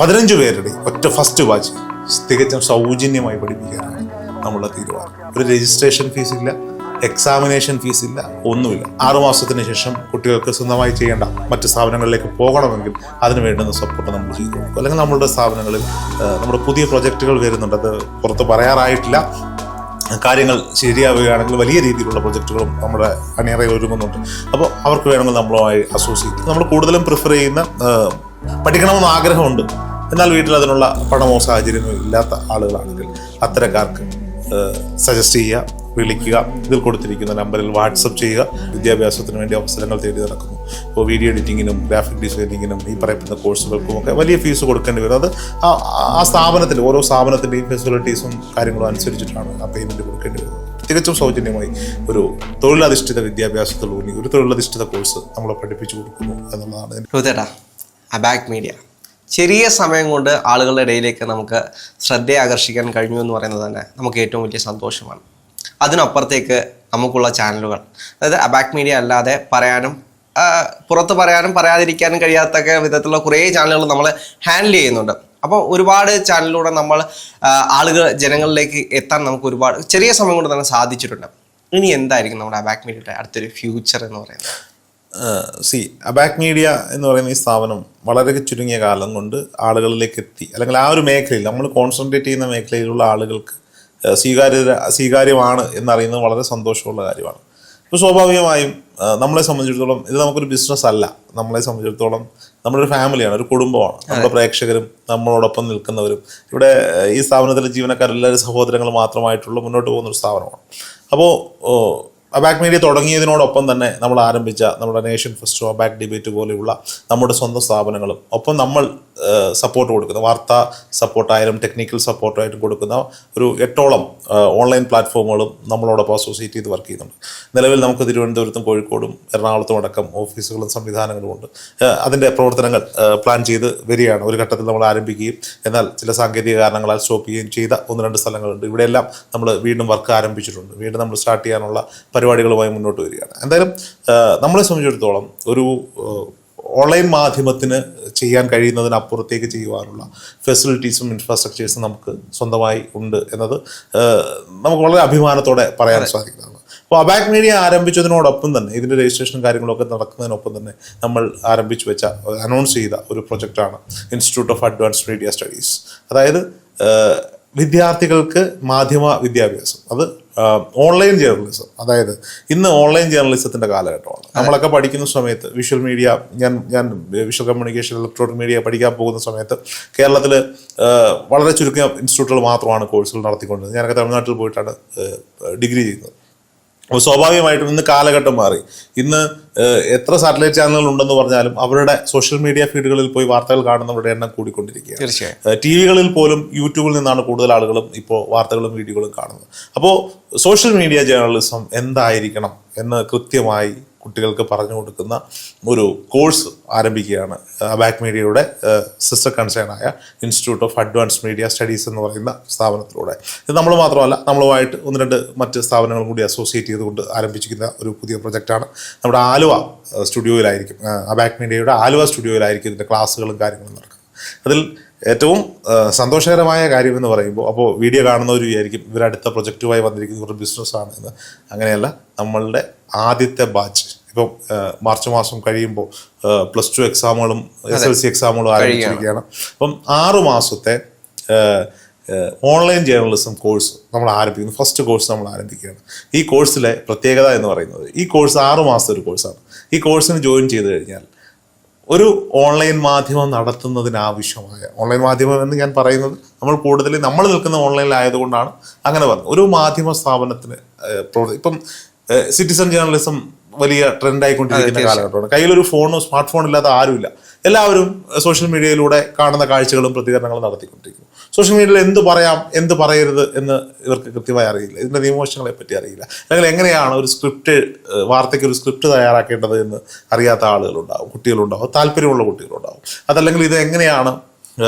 15 പേരുടെ ഒറ്റ first batch തികച്ചും സൗജന്യമായി പഠിപ്പിക്കാനാണ് നമ്മളുടെ തീരുമാനം. ഒരു രജിസ്ട്രേഷൻ ഫീസ് ഇല്ല, എക്സാമിനേഷൻ ഫീസ് ഇല്ല, ഒന്നുമില്ല. 6 മാസത്തിന് ശേഷം കുട്ടികൾക്ക് സ്വന്തമായി ചെയ്യേണ്ട മറ്റ് സ്ഥാപനങ്ങളിലേക്ക് പോകണമെങ്കിൽ അതിന് വേണ്ടുന്ന സപ്പോർട്ട് നമ്മൾ ചെയ്തു കൊടുക്കും. അല്ലെങ്കിൽ നമ്മളുടെ സ്ഥാപനങ്ങളിൽ നമ്മുടെ പുതിയ പ്രൊജക്റ്റുകൾ വരുന്നുണ്ട്, അത് പുറത്ത് പറയാറായിട്ടില്ല. കാര്യങ്ങൾ ശരിയാവുകയാണെങ്കിൽ വലിയ രീതിയിലുള്ള പ്രൊജക്റ്റുകളും നമ്മുടെ അണിയറയിൽ ഒരുങ്ങുന്നുണ്ട്. അപ്പോൾ അവർക്ക് വേണമെങ്കിൽ നമ്മളുമായി അസോസിയേറ്റ് നമ്മൾ കൂടുതലും പ്രിഫർ ചെയ്യുന്ന പഠിക്കണമെന്ന് ആഗ്രഹമുണ്ട്, എന്നാൽ വീട്ടിൽ അതിനുള്ള പണമോ സാഹചര്യമോ ഇല്ലാത്ത ആളുകളാണെങ്കിൽ അത്തരക്കാർക്ക് സജസ്റ്റ് ചെയ്യുക, വിളിക്കുക, ഇതിൽ കൊടുത്തിരിക്കുന്ന നമ്പറിൽ വാട്സപ്പ് ചെയ്യുക. വിദ്യാഭ്യാസത്തിന് വേണ്ടി അവസരങ്ങൾ തേടി നടക്കുന്നു. ഇപ്പോൾ വീഡിയോ എഡിറ്റിങ്ങിനും ഗ്രാഫിക് ഡിസൈനിങ്ങിനും ഈ പറയപ്പെടുന്ന കോഴ്സുകൾക്കും ഒക്കെ വലിയ ഫീസ് കൊടുക്കേണ്ടി വരും. അത് ആ സ്ഥാപനത്തിൻ്റെ ഓരോ സ്ഥാപനത്തിൻ്റെയും ഫെസിലിറ്റീസും കാര്യങ്ങളും അനുസരിച്ചിട്ടാണ് ആ പേയ്മെൻറ്റ് കൊടുക്കേണ്ടി വരുന്നത്. തികച്ചും സൗജന്യമായി ഒരു തൊഴിലധിഷ്ഠിത വിദ്യാഭ്യാസത്തിലൂന്നി ഒരു തൊഴിലധിഷ്ഠിത കോഴ്സ് നമ്മൾ പഠിപ്പിച്ചു കൊടുക്കുന്നു എന്നുള്ളതാണ്. അബാക് മീഡിയ ചെറിയ സമയം കൊണ്ട് ആളുകളുടെ ഇടയിലേക്ക് നമുക്ക് ശ്രദ്ധയെ ആകർഷിക്കാൻ കഴിഞ്ഞു എന്ന് പറയുന്നത് തന്നെ നമുക്ക് ഏറ്റവും വലിയ സന്തോഷമാണ്. അതിനപ്പുറത്തേക്ക് നമുക്കുള്ള ചാനലുകൾ, അതായത് അബാക് മീഡിയ അല്ലാതെ പറയാനും പുറത്ത് പറയാനും പറയാതിരിക്കാനും കഴിയാത്ത വിധത്തിലുള്ള കുറേ ചാനലുകൾ നമ്മൾ ഹാൻഡിൽ ചെയ്യുന്നുണ്ട്. അപ്പോൾ ഒരുപാട് ചാനലിലൂടെ നമ്മൾ ജനങ്ങളിലേക്ക് എത്താൻ നമുക്ക് ഒരുപാട് ചെറിയ സമയം കൊണ്ട് തന്നെ സാധിച്ചിട്ടുണ്ട്. ഇനി എന്തായിരിക്കും നമ്മുടെ അബാക് മീഡിയയുടെ അടുത്തൊരു ഫ്യൂച്ചർ എന്ന് പറയുന്നത്? അബാക് മീഡിയ എന്ന് പറയുന്ന ഈ സ്ഥാപനം വളരെ ചുരുങ്ങിയ കാലം കൊണ്ട് ആളുകളിലേക്ക് എത്തി, അല്ലെങ്കിൽ ആ ഒരു മേഖലയിൽ നമ്മൾ കോൺസെൻട്രേറ്റ് ചെയ്യുന്ന മേഖലയിലുള്ള ആളുകൾക്ക് സ്വീകാര്യമാണ് എന്നറിയുന്നത് വളരെ സന്തോഷമുള്ള കാര്യമാണ്. അപ്പോൾ സ്വാഭാവികമായും നമ്മളെ സംബന്ധിച്ചിടത്തോളം ഇത് നമുക്കൊരു ബിസിനസ് അല്ല. നമ്മളെ സംബന്ധിച്ചിടത്തോളം നമ്മളൊരു ഫാമിലിയാണ്, ഒരു കുടുംബമാണ്. നമ്മുടെ പ്രേക്ഷകരും നമ്മളോടൊപ്പം നിൽക്കുന്നവരും ഇവിടെ ഈ സ്ഥാപനത്തിലെ ജീവനക്കാരെല്ലാവരും സഹോദരങ്ങൾ മാത്രമായിട്ടുള്ള മുന്നോട്ട് പോകുന്നൊരു സ്ഥാപനമാണ്. അപ്പോൾ അബാക് മീഡിയ തുടങ്ങിയതിനോടൊപ്പം തന്നെ നമ്മൾ ആരംഭിച്ച നമ്മുടെ നേഷൻ ഫെസ്റ്റ്, അബാക് ഡിബേറ്റ് പോലെയുള്ള നമ്മുടെ സ്വന്തം സ്ഥാപനങ്ങളും ഒപ്പം നമ്മൾ സപ്പോർട്ട് കൊടുക്കുന്ന വാർത്താ സപ്പോർട്ടായാലും ടെക്നിക്കൽ സപ്പോർട്ടായിട്ടും കൊടുക്കുന്ന ഒരു 8ഓളം ഓൺലൈൻ പ്ലാറ്റ്ഫോമുകളും നമ്മളോടൊപ്പം അസോസിയേറ്റ് ചെയ്ത് വർക്ക് ചെയ്യുന്നുണ്ട്. നിലവിൽ നമുക്ക് തിരുവനന്തപുരത്തും കോഴിക്കോടും എറണാകുളത്തും അടക്കം ഓഫീസുകളും സംവിധാനങ്ങളുമുണ്ട്. അതിൻ്റെ പ്രവർത്തനങ്ങൾ പ്ലാൻ ചെയ്ത് വരികയാണ്. ഒരു ഘട്ടത്തിൽ നമ്മൾ ആരംഭിക്കുകയും എന്നാൽ ചില സാങ്കേതിക കാരണങ്ങളാൽ സ്റ്റോപ്പ് ചെയ്യുകയും ചെയ്ത 1-2 സ്ഥലങ്ങളുണ്ട്. ഇവിടെയെല്ലാം നമ്മൾ വീണ്ടും വർക്ക് ആരംഭിച്ചിട്ടുണ്ട്. വീണ്ടും നമ്മൾ സ്റ്റാർട്ട് ചെയ്യാനുള്ള പരിപാടികളുമായി മുന്നോട്ട് വരികയാണ്. എന്തായാലും നമ്മളെ സംബന്ധിച്ചിടത്തോളം ഒരു ഓൺലൈൻ മാധ്യമത്തിന് ചെയ്യാൻ കഴിയുന്നതിനപ്പുറത്തേക്ക് ചെയ്യുവാനുള്ള ഫെസിലിറ്റീസും ഇൻഫ്രാസ്ട്രക്ചേഴ്സും നമുക്ക് സ്വന്തമായി ഉണ്ട് എന്നത് നമുക്ക് വളരെ അഭിമാനത്തോടെ പറയാൻ സാധിക്കുന്നതാണ്. അപ്പോൾ അബാക് മീഡിയ ആരംഭിച്ചതിനോടൊപ്പം തന്നെ ഇതിൻ്റെ രജിസ്ട്രേഷനും കാര്യങ്ങളൊക്കെ നടക്കുന്നതിനൊപ്പം തന്നെ നമ്മൾ ആരംഭിച്ചു വെച്ച അനൗൺസ് ചെയ്ത ഒരു പ്രൊജക്റ്റാണ് institute of advanced media studies. അതായത് വിദ്യാർത്ഥികൾക്ക് മാധ്യമ വിദ്യാഭ്യാസം, അത് ഓൺലൈൻ ജേർണലിസം. അതായത് ഇന്ന് ഓൺലൈൻ ജേർണലിസത്തിൻ്റെ കാലഘട്ടമാണ്. നമ്മളൊക്കെ പഠിക്കുന്ന സമയത്ത് വിഷ്വൽ മീഡിയ, ഞാൻ വിഷ്വൽ കമ്മ്യൂണിക്കേഷൻ ഇലക്ട്രോണിക് മീഡിയ പഠിക്കാൻ പോകുന്ന സമയത്ത് കേരളത്തിൽ വളരെ ചുരുങ്ങിയ ഇൻസ്റ്റിറ്റ്യൂട്ടുകൾ മാത്രമാണ് കോഴ്സുകൾ നടത്തിക്കൊണ്ടിരുന്നത്. ഞാനൊക്കെ തമിഴ്നാട്ടിൽ പോയിട്ടാണ് ഡിഗ്രി ചെയ്യുന്നത്. അപ്പോൾ സ്വാഭാവികമായിട്ടും ഇന്ന് കാലഘട്ടം മാറി. ഇന്ന് എത്ര സാറ്റലൈറ്റ് ചാനലുകൾ ഉണ്ടെന്ന് പറഞ്ഞാലും അവരുടെ സോഷ്യൽ മീഡിയ ഫീഡുകളിൽ പോയി വാർത്തകൾ കാണുന്നവരുടെ എണ്ണം കൂടിക്കൊണ്ടിരിക്കുകയാണ്. ടി വികളിൽ പോലും യൂട്യൂബിൽ നിന്നാണ് കൂടുതൽ ആളുകളും ഇപ്പോൾ വാർത്തകളും വീഡിയോകളും കാണുന്നത്. അപ്പോൾ സോഷ്യൽ മീഡിയ ജേർണലിസം എന്തായിരിക്കണം എന്ന് കൃത്യമായി കുട്ടികൾക്ക് പറഞ്ഞു കൊടുക്കുന്ന ഒരു കോഴ്സ് ആരംഭിക്കുകയാണ് അബാക് മീഡിയയുടെ സിസ്റ്റർ കൺസേണായ institute of advanced media studies എന്ന് പറയുന്ന സ്ഥാപനത്തിലൂടെ. ഇത് നമ്മൾ മാത്രമല്ല, നമ്മളുമായിട്ട് 1-2 മറ്റ് സ്ഥാപനങ്ങളും കൂടി അസോസിയേറ്റ് ചെയ്തുകൊണ്ട് ആരംഭിച്ചിരിക്കുന്ന ഒരു പുതിയ പ്രൊജക്റ്റാണ്. നമ്മുടെ ആലുവ സ്റ്റുഡിയോയിലായിരിക്കും, അബാക് മീഡിയയുടെ ആലുവ സ്റ്റുഡിയോയിലായിരിക്കും ഇതിൻ്റെ ക്ലാസ്സുകളും കാര്യങ്ങളും നടക്കുന്നത്. അതിൽ ഏറ്റവും സന്തോഷകരമായ കാര്യം എന്ന് പറയുമ്പോൾ, അപ്പോൾ വീഡിയോ കാണുന്നവർ വിചാരിക്കും ഇവരടുത്ത പ്രൊജക്റ്റുമായി വന്നിരിക്കുന്ന ഒരു ബിസിനസ്സാണ് എന്ന്. അങ്ങനെയല്ല, നമ്മളുടെ ആദ്യത്തെ ബാച്ച് ഇപ്പം മാർച്ച് മാസം കഴിയുമ്പോൾ +2 എക്സാമുകളും SLC എക്സാമുകളും ആരംഭിച്ചിരിക്കുകയാണ്. അപ്പം 6 മാസത്തെ ഓൺലൈൻ ജേർണലിസം കോഴ്സ് നമ്മൾ ആരംഭിക്കുന്നു. ഫസ്റ്റ് കോഴ്സ് നമ്മൾ ആരംഭിക്കുകയാണ്. ഈ കോഴ്സിലെ പ്രത്യേകത എന്ന് പറയുന്നത്, ഈ കോഴ്സ് 6 മാസത്തെ ഒരു കോഴ്സാണ്. ഈ കോഴ്സിന് ജോയിൻ ചെയ്ത് കഴിഞ്ഞാൽ ഒരു ഓൺലൈൻ മാധ്യമം നടത്തുന്നതിനാവശ്യമായ, ഓൺലൈൻ മാധ്യമം എന്ന് ഞാൻ പറയുന്നത് നമ്മൾ കൂടുതൽ നമ്മൾ നിൽക്കുന്ന ഓൺലൈനിലായതുകൊണ്ടാണ് അങ്ങനെ പറഞ്ഞത്, ഒരു മാധ്യമ സ്ഥാപനത്തിന് ഇപ്പം സിറ്റിസൺ ജേർണലിസം വലിയ ട്രെൻഡായിക്കൊണ്ടിരിക്കുന്ന കാലഘട്ടമാണ്. കയ്യിലൊരു ഫോണോ സ്മാർട്ട് ഫോൺ ഇല്ലാത്ത ആരുമില്ല. എല്ലാവരും സോഷ്യൽ മീഡിയയിലൂടെ കാണുന്ന കാഴ്ചകളും പ്രതികരണങ്ങളും നടത്തിക്കൊണ്ടിരിക്കുന്നു. സോഷ്യൽ മീഡിയയിൽ എന്ത് പറയാം, എന്ത് പറയരുത് എന്ന് ഇവർക്ക് കൃത്യമായി അറിയില്ല. ഇതിൻ്റെ നിയമവശങ്ങളെ പറ്റി അറിയില്ല. അല്ലെങ്കിൽ എങ്ങനെയാണ് ഒരു വാർത്തയ്ക്ക് ഒരു സ്ക്രിപ്റ്റ് തയ്യാറാക്കേണ്ടത് എന്ന് അറിയാത്ത ആളുകളുണ്ടാവും, കുട്ടികളുണ്ടാവും, താല്പര്യമുള്ള കുട്ടികളുണ്ടാവും. അതല്ലെങ്കിൽ ഇത് എങ്ങനെയാണ്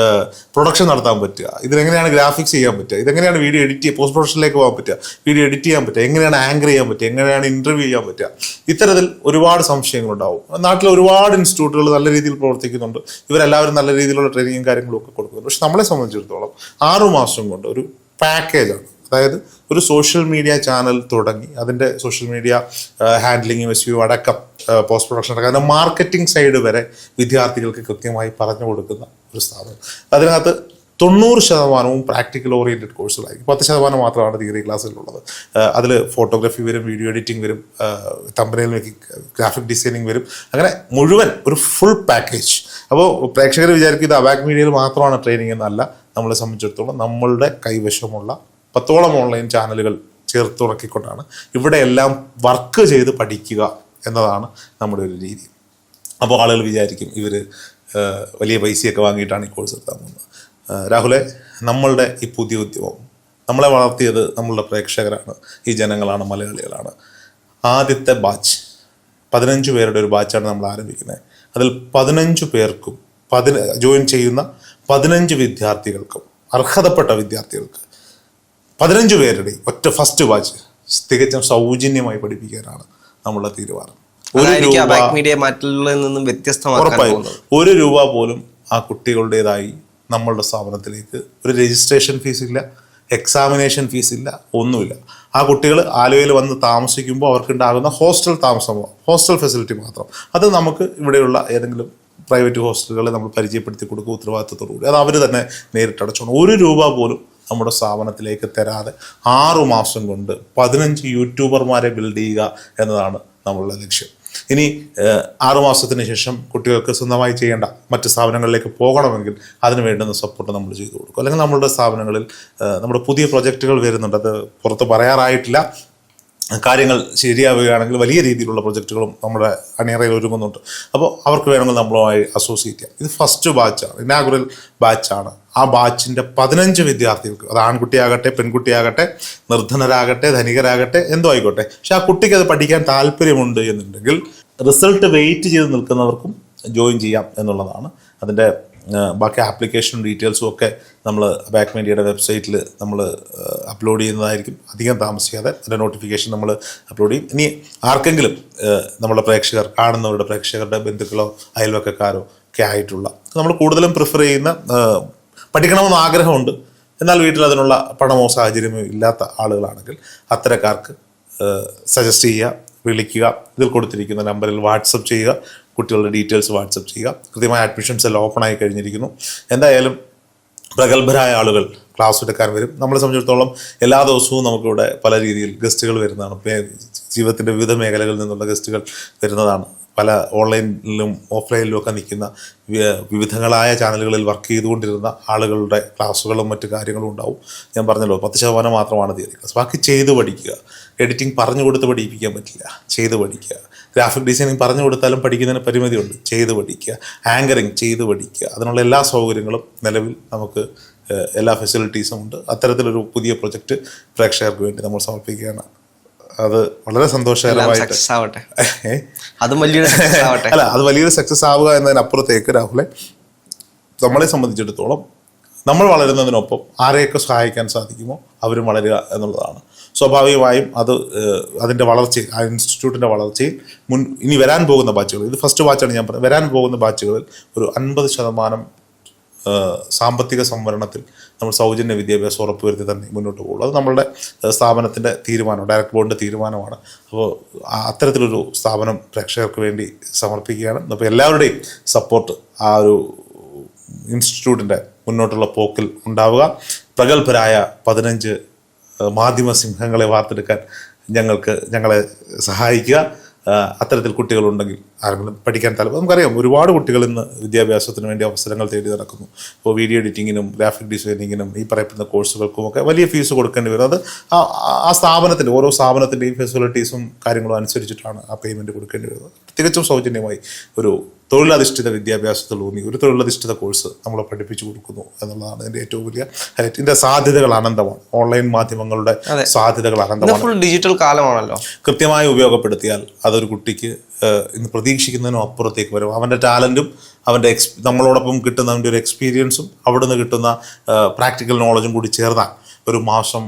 പ്രൊഡക്ഷൻ നടത്താൻ പറ്റുക, ഇതിനെങ്ങനെയാണ് ഗ്രാഫിക്സ് ചെയ്യാൻ പറ്റുക, ഇതെങ്ങനെയാണ് വീഡിയോ എഡിറ്റ് ചെയ്യുക, പോസ്റ്റ് പ്രൊഡക്ഷനിലേക്ക് പോകാൻ പറ്റുക, വീഡിയോ എഡിറ്റ് ചെയ്യാൻ പറ്റുക, എങ്ങനെയാണ് ആങ്കർ ചെയ്യാൻ പറ്റുക, എങ്ങനെയാണ് ഇന്റർവ്യൂ ചെയ്യാൻ പറ്റുക, ഇത്തരത്തിൽ ഒരുപാട് സംശയങ്ങളുണ്ടാവും. നാട്ടിൽ ഒരുപാട് ഇൻസ്റ്റിറ്റ്യൂട്ടുകൾ നല്ല രീതിയിൽ പ്രവർത്തിക്കുന്നുണ്ട്, ഇവരെല്ലാവരും നല്ല രീതിയിലുള്ള ട്രെയിനിങ്ങും കാര്യങ്ങളും ഒക്കെ കൊടുക്കുന്നുണ്ട്. പക്ഷെ നമ്മളെ സംബന്ധിച്ചിടത്തോളം 6 മാസം കൊണ്ട് ഒരു പാക്കേജാണ്. അതായത് ഒരു സോഷ്യൽ മീഡിയ ചാനൽ തുടങ്ങി അതിൻ്റെ സോഷ്യൽ മീഡിയ ഹാൻഡ്ലിങ്, SEO അടക്കം, പോസ്റ്റ് പ്രൊഡക്ഷൻ അടക്കം, അതിൻ്റെ മാർക്കറ്റിംഗ് സൈഡ് വരെ വിദ്യാർത്ഥികൾക്ക് കൃത്യമായി പറഞ്ഞു കൊടുക്കുന്ന ഒരു സ്ഥാപനം. അതിനകത്ത് 90% പ്രാക്ടിക്കൽ ഓറിയൻറ്റഡ് കോഴ്സുകളായിരിക്കും. 10% മാത്രമാണ് തിയറി ക്ലാസ്സുകളുള്ളത്. അതിൽ ഫോട്ടോഗ്രാഫി വരും, വീഡിയോ എഡിറ്റിംഗ് വരും, തമ്പനയിൽ മേക്കിംഗ്, ഗ്രാഫിക് ഡിസൈനിങ് വരും, അങ്ങനെ മുഴുവൻ ഒരു ഫുൾ പാക്കേജ്. അപ്പോൾ പ്രേക്ഷകർ വിചാരിക്കും ഇത് അബാക് മീഡിയയിൽ മാത്രമാണ് ട്രെയിനിങ് എന്നല്ല. നമ്മളെ സംബന്ധിച്ചിടത്തോളം നമ്മളുടെ കൈവശമുള്ള 10ഓളം ഓൺലൈൻ ചാനലുകൾ ചേർത്തുറക്കിക്കൊണ്ടാണ് ഇവിടെ എല്ലാം വർക്ക് ചെയ്ത് പഠിക്കുക എന്നതാണ് നമ്മുടെ ഒരു രീതി. അപ്പോൾ ആളുകൾ വിചാരിക്കും ഇവർ വലിയ പൈസയൊക്കെ വാങ്ങിയിട്ടാണ് ഈ കോഴ്സ് എടുത്താൽ പോകുന്നത്. രാഹുലെ, നമ്മളുടെ ഈ പുതിയ ഉദ്യമം, നമ്മളെ വളർത്തിയത് നമ്മളുടെ പ്രേക്ഷകരാണ്, ഈ ജനങ്ങളാണ്, മലയാളികളാണ്. ആദ്യത്തെ ബാച്ച് 15 പേരുടെ ഒരു ബാച്ചാണ് നമ്മൾ ആരംഭിക്കുന്നത്. അതിൽ 15 പേർക്കും ജോയിൻ ചെയ്യുന്ന 15 വിദ്യാർത്ഥികൾക്കും, അർഹതപ്പെട്ട വിദ്യാർത്ഥികൾക്ക് 15 പേരുടെ ഒറ്റ ഫസ്റ്റ് ബാച്ച് തികച്ചും സൗജന്യമായി പഠിപ്പിക്കാനാണ് നമ്മളുടെ തീരുമാനം. ഉറപ്പായും 1 രൂപ പോലും ആ കുട്ടികളുടേതായി നമ്മളുടെ സ്ഥാപനത്തിലേക്ക് ഒരു രജിസ്ട്രേഷൻ ഫീസ് ഇല്ല, എക്സാമിനേഷൻ ഫീസ് ഇല്ല, ഒന്നുമില്ല. ആ കുട്ടികൾ ആലുവയിൽ വന്ന് താമസിക്കുമ്പോൾ അവർക്കുണ്ടാകുന്ന ഹോസ്റ്റൽ താമസമോ ഹോസ്റ്റൽ ഫെസിലിറ്റി മാത്രം, അത് നമുക്ക് ഇവിടെയുള്ള ഏതെങ്കിലും പ്രൈവറ്റ് ഹോസ്റ്റലുകളെ നമ്മൾ പരിചയപ്പെടുത്തി കൊടുക്കുക ഉത്തരവാദിത്തത്തോടുകൂടി. അത് അവർ തന്നെ നേരിട്ട് അടച്ചോണം. 1 രൂപ പോലും നമ്മുടെ സ്ഥാപനത്തിലേക്ക് തരാതെ 6 മാസം കൊണ്ട് 15 യൂട്യൂബർമാരെ ബിൽഡ് ചെയ്യുക എന്നതാണ് നമ്മളുടെ ലക്ഷ്യം. ഇനി 6 മാസത്തിന് ശേഷം കുട്ടികൾക്ക് സ്വന്തമായി ചെയ്യേണ്ട മറ്റ് സ്ഥാപനങ്ങളിലേക്ക് പോകണമെങ്കിൽ അതിന് വേണ്ടുന്ന സപ്പോർട്ട് നമ്മൾ ചെയ്തു കൊടുക്കും. അല്ലെങ്കിൽ നമ്മളുടെ സ്ഥാപനങ്ങളിൽ നമ്മുടെ പുതിയ പ്രൊജക്റ്റുകൾ വരുന്നുണ്ട്, അത് പുറത്ത് പറയാറായിട്ടില്ല. കാര്യങ്ങൾ ശരിയാവുകയാണെങ്കിൽ വലിയ രീതിയിലുള്ള പ്രൊജക്റ്റുകളും നമ്മുടെ അണിയറയിൽ ഒരുങ്ങുന്നുണ്ട്. അപ്പോൾ അവർക്ക് വേണമെങ്കിൽ നമ്മളുമായി അസോസിയേറ്റ് ചെയ്യാം. ഇത് ഫസ്റ്റ് ബാച്ചാണ്, ഇനാഗുറൽ ബാച്ചാണ്. ആ ബാച്ചിൻ്റെ 15 വിദ്യാർത്ഥികൾക്ക്, അത് ആൺകുട്ടിയാകട്ടെ പെൺകുട്ടിയാകട്ടെ, നിർധനരാകട്ടെ ധനികരാകട്ടെ, എന്തോ ആയിക്കോട്ടെ, പക്ഷെ ആ കുട്ടിക്ക് അത് പഠിക്കാൻ താല്പര്യമുണ്ട് എന്നുണ്ടെങ്കിൽ റിസൾട്ട് വെയിറ്റ് ചെയ്ത് നിൽക്കുന്നവർക്കും ജോയിൻ ചെയ്യാം എന്നുള്ളതാണ്. അതിൻ്റെ ബാക്കി ആപ്ലിക്കേഷനും ഡീറ്റെയിൽസും ഒക്കെ നമ്മൾ അബാക് മീഡിയയുടെ വെബ്സൈറ്റിൽ നമ്മൾ അപ്ലോഡ് ചെയ്യുന്നതായിരിക്കും. അധികം താമസിക്കാതെ അതിൻ്റെ നോട്ടിഫിക്കേഷൻ നമ്മൾ അപ്ലോഡ് ചെയ്യും. ഇനി ആർക്കെങ്കിലും നമ്മുടെ പ്രേക്ഷകർ, കാണുന്നവരുടെ പ്രേക്ഷകരുടെ ബന്ധുക്കളോ അയൽവക്കക്കാരോ ഒക്കെ ആയിട്ടുള്ള, നമ്മൾ കൂടുതലും പ്രിഫർ ചെയ്യുന്ന, പഠിക്കണമെന്ന് ആഗ്രഹമുണ്ട് എന്നാൽ വീട്ടിൽ അതിനുള്ള പണമോ സാഹചര്യമോ ഇല്ലാത്ത ആളുകളാണെങ്കിൽ അത്തരക്കാർക്ക് സജസ്റ്റ് ചെയ്യുക, വിളിക്കുക. ഇതിൽ കൊടുത്തിരിക്കുന്ന നമ്പറിൽ വാട്സപ്പ് ചെയ്യുക, കുട്ടികളുടെ ഡീറ്റെയിൽസ് വാട്സപ്പ് ചെയ്യുക. കൃത്യമായ അഡ്മിഷൻസ് എല്ലാം ഓപ്പൺ ആയി കഴിഞ്ഞിരിക്കുന്നു. എന്തായാലും പ്രഗത്ഭരായ ആളുകൾ ക്ലാസ് എടുക്കാൻ വരും. നമ്മളെ സംബന്ധിച്ചിടത്തോളം എല്ലാ ദിവസവും നമുക്കിവിടെ പല രീതിയിൽ ഗസ്റ്റുകൾ വരുന്നതാണ്. ജീവിതത്തിൻ്റെ വിവിധ മേഖലകളിൽ നിന്നുള്ള ഗസ്റ്റുകൾ വരുന്നതാണ്. പല ഓൺലൈനിലും ഓഫ്ലൈനിലും ഒക്കെ നിൽക്കുന്ന വിവിധങ്ങളായ ചാനലുകളിൽ വർക്ക് ചെയ്തുകൊണ്ടിരുന്ന ആളുകളുടെ ക്ലാസ്സുകളും മറ്റു കാര്യങ്ങളും ഉണ്ടാവും. ഞാൻ പറഞ്ഞല്ലോ 10% മാത്രമാണ് തിയറി ക്ലാസ്. ബാക്കി ചെയ്ത് പഠിക്കുക. എഡിറ്റിംഗ് പറഞ്ഞു കൊടുത്ത് പഠിപ്പിക്കാൻ പറ്റില്ല, ചെയ്ത് പഠിക്കുക. ഗ്രാഫിക് ഡിസൈനിങ് പറഞ്ഞു കൊടുത്താലും പഠിക്കുന്നതിന് പരിമിതിയുണ്ട്, ചെയ്ത് പഠിക്കുക. ആങ്കറിങ് ചെയ്ത് പഠിക്കുക. അതിനുള്ള എല്ലാ സൗകര്യങ്ങളും നിലവിൽ നമുക്ക് എല്ലാ ഫെസിലിറ്റീസും ഉണ്ട്. അത്തരത്തിലൊരു പുതിയ പ്രൊജക്റ്റ് പ്രേക്ഷകർക്ക് വേണ്ടി നമ്മൾ സമർപ്പിക്കുകയാണ്. അത് വളരെ സന്തോഷകരമായിട്ട് അല്ല, അത് വലിയൊരു സക്സസ് ആവുക എന്നതിനപ്പുറത്തേക്ക് രാഹുലെ, നമ്മളെ സംബന്ധിച്ചിടത്തോളം നമ്മൾ വളരുന്നതിനൊപ്പം ആരെയൊക്കെ സഹായിക്കാൻ സാധിക്കുമോ അവരും വളരുക എന്നുള്ളതാണ്. സ്വാഭാവികമായും അതിൻ്റെ വളർച്ചയിൽ, ആ ഇൻസ്റ്റിറ്റ്യൂട്ടിൻ്റെ വളർച്ചയിൽ ഇനി വരാൻ പോകുന്ന ബാച്ചുകൾ, ഇത് ഫസ്റ്റ് ബാച്ചാണ് ഞാൻ പറഞ്ഞത്, വരാൻ പോകുന്ന ബാച്ചുകളിൽ ഒരു 50% സാമ്പത്തിക സംവരണത്തിൽ നമ്മൾ സൗജന്യ വിദ്യാഭ്യാസം ഉറപ്പുവരുത്തി തന്നെ മുന്നോട്ട് പോകുള്ളൂ. അത് നമ്മളുടെ സ്ഥാപനത്തിൻ്റെ തീരുമാനമാണ്, ഡയറക്ട് ബോർഡിൻ്റെ തീരുമാനമാണ്. അപ്പോൾ അത്തരത്തിലൊരു സ്ഥാപനം പ്രേക്ഷകർക്ക് വേണ്ടി സമർപ്പിക്കുകയാണ്. അപ്പോൾ എല്ലാവരുടെയും സപ്പോർട്ട് ആ ഒരു ഇൻസ്റ്റിറ്റ്യൂട്ടിൻ്റെ മുന്നോട്ടുള്ള പോക്കിൽ ഉണ്ടാവുക. പ്രഗത്ഭരായ 15 മാധ്യമ സിംഹങ്ങളെ വാർത്തെടുക്കാൻ ഞങ്ങളെ സഹായിക്കുക. അത്തരത്തിൽ കുട്ടികളുണ്ടെങ്കിൽ ആരെങ്കിലും പഠിക്കാൻ താല്പര്യം, നമുക്കറിയാം ഒരുപാട് കുട്ടികൾ ഇന്ന് വിദ്യാഭ്യാസത്തിന് വേണ്ടി അവസരങ്ങൾ തേടി നടക്കുന്നു. ഇപ്പോൾ വീഡിയോ എഡിറ്റിങ്ങിനും ഗ്രാഫിക് ഡിസൈനിങ്ങിനും ഈ പറയപ്പെടുന്ന കോഴ്സുകൾക്കുമൊക്കെ വലിയ ഫീസ് കൊടുക്കേണ്ടി വരും. അത് ആ സ്ഥാപനത്തിൻ്റെ, ഓരോ സ്ഥാപനത്തിൻ്റെയും ഫെസിലിറ്റീസും കാര്യങ്ങളും അനുസരിച്ചിട്ടാണ് ആ പേയ്മെൻറ്റ് കൊടുക്കേണ്ടി വരുന്നത്. തികച്ചും സൗജന്യമായി ഒരു തൊഴിലധിഷ്ഠിത വിദ്യാഭ്യാസത്തിലൂന്നി ഒരു തൊഴിലധിഷ്ഠിത കോഴ്സ് നമ്മൾ പഠിപ്പിച്ചു കൊടുക്കുന്നു എന്നുള്ളതാണ് ഇതിൻ്റെ ഏറ്റവും വലിയ ഹൈലൈറ്റ്. ഇതിൻ്റെ സാധ്യതകൾ അനന്തമാണ്. ഓൺലൈൻ മാധ്യമങ്ങളുടെ സാധ്യതകൾ അനന്തമാണ്. ഡിജിറ്റൽ കാലമാണല്ലോ. കൃത്യമായി ഉപയോഗപ്പെടുത്തിയാൽ അതൊരു കുട്ടിക്ക് ഇന്ന് പ്രതീക്ഷിക്കുന്നതിനും അപ്പുറത്തേക്ക് വരും. അവൻ്റെ ടാലൻറ്റും അവൻ്റെ നമ്മളോടൊപ്പം കിട്ടുന്ന അവൻ്റെ ഒരു എക്സ്പീരിയൻസും അവിടെ നിന്ന് കിട്ടുന്ന പ്രാക്ടിക്കൽ നോളജും കൂടി ചേർന്നാൽ ഒരു മാസം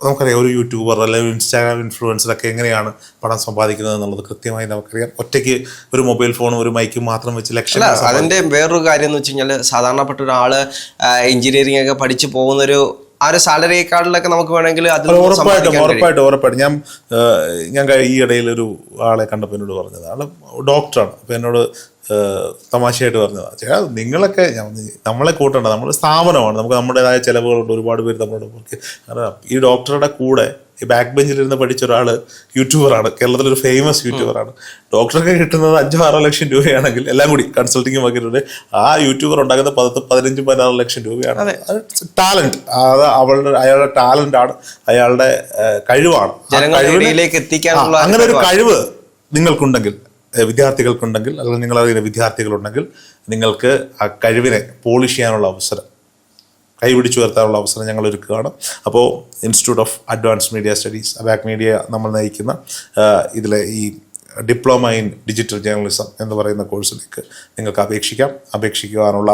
നമുക്കറിയാം ഒരു യൂട്യൂബർ അല്ലെങ്കിൽ ഇൻസ്റ്റാഗ്രാം ഇൻഫ്ലുവൻസറൊക്കെ എങ്ങനെയാണ് പണം സമ്പാദിക്കുന്നത് എന്നുള്ളത് കൃത്യമായി നമുക്കറിയാം. ഒറ്റയ്ക്ക് ഒരു മൊബൈൽ ഫോണും ഒരു മൈക്കും മാത്രം വെച്ച് ലക്ഷം. അതിൻ്റെ വേറൊരു കാര്യം എന്ന് വെച്ച് കഴിഞ്ഞാൽ സാധാരണപ്പെട്ട ഒരാൾ എഞ്ചിനീയറിംഗ് ഒക്കെ പഠിച്ചു പോകുന്നൊരു ആ ഒരു സാലറി കാർഡിലൊക്കെ നമുക്ക് വേണമെങ്കിൽ ഉറപ്പായിട്ടും ഞാൻ ഈ ഇടയിൽ ഒരു ആളെ കണ്ടപ്പോൾ എന്നോട് പറഞ്ഞത്, ആള് ഡോക്ടറാണ്. അപ്പോൾ എന്നോട് തമാശയായിട്ട് പറഞ്ഞതാണ്, ചേട്ടാ നിങ്ങളൊക്കെ നമ്മളെ കൂട്ടണ്ട, നമ്മൾ സ്ഥാപനമാണ്, നമുക്ക് നമ്മുടേതായ ചിലവുകളുണ്ട്, ഒരുപാട് പേര് നമ്മളോട് കാരണം ഈ ഡോക്ടറുടെ കൂടെ ഈ ബാക്ക് ബെഞ്ചിലിരുന്ന് പഠിച്ച ഒരാൾ യൂട്യൂബറാണ്, കേരളത്തിലൊരു ഫേമസ് യൂട്യൂബറാണ്. ഡോക്ടർക്ക് കിട്ടുന്നത് 5-6 ലക്ഷം രൂപയാണെങ്കിൽ എല്ലാം കൂടി കൺസൾട്ടിങ് വന്നിട്ടുണ്ട്. ആ യൂട്യൂബർ ഉണ്ടാകുന്ന 15-16 ലക്ഷം രൂപയാണ്. ടാലന്റ്, അയാളുടെ ടാലന്റാണ്, അയാളുടെ കഴിവാണ്. അങ്ങനെ ഒരു കഴിവ് നിങ്ങൾക്കുണ്ടെങ്കിൽ, വിദ്യാർത്ഥികൾക്കുണ്ടെങ്കിൽ, അല്ലെങ്കിൽ നിങ്ങളറിയുന്ന വിദ്യാർത്ഥികളുണ്ടെങ്കിൽ, നിങ്ങൾക്ക് ആ കഴിവിനെ പോളിഷ് ചെയ്യാനുള്ള അവസരം, കൈപിടിച്ചു ഉയർത്താനുള്ള അവസരം ഞങ്ങൾ ഒരുക്കുകയാണ്. അപ്പോൾ institute of advance media studies, Abac media നമ്മൾ നയിക്കുന്ന ഇതിലെ ഈ ഡിപ്ലോമ ഇൻ ഡിജിറ്റൽ ജേർണലിസം എന്ന് പറയുന്ന കോഴ്സിലേക്ക് നിങ്ങൾക്ക് അപേക്ഷിക്കുവാനുള്ള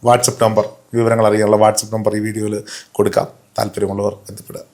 വാട്സപ്പ് നമ്പർ, വിവരങ്ങൾ അറിയാനുള്ള വാട്സപ്പ് നമ്പർ ഈ വീഡിയോയിൽ കൊടുക്കാം. താല്പര്യമുള്ളവർ ബന്ധപ്പെടുക.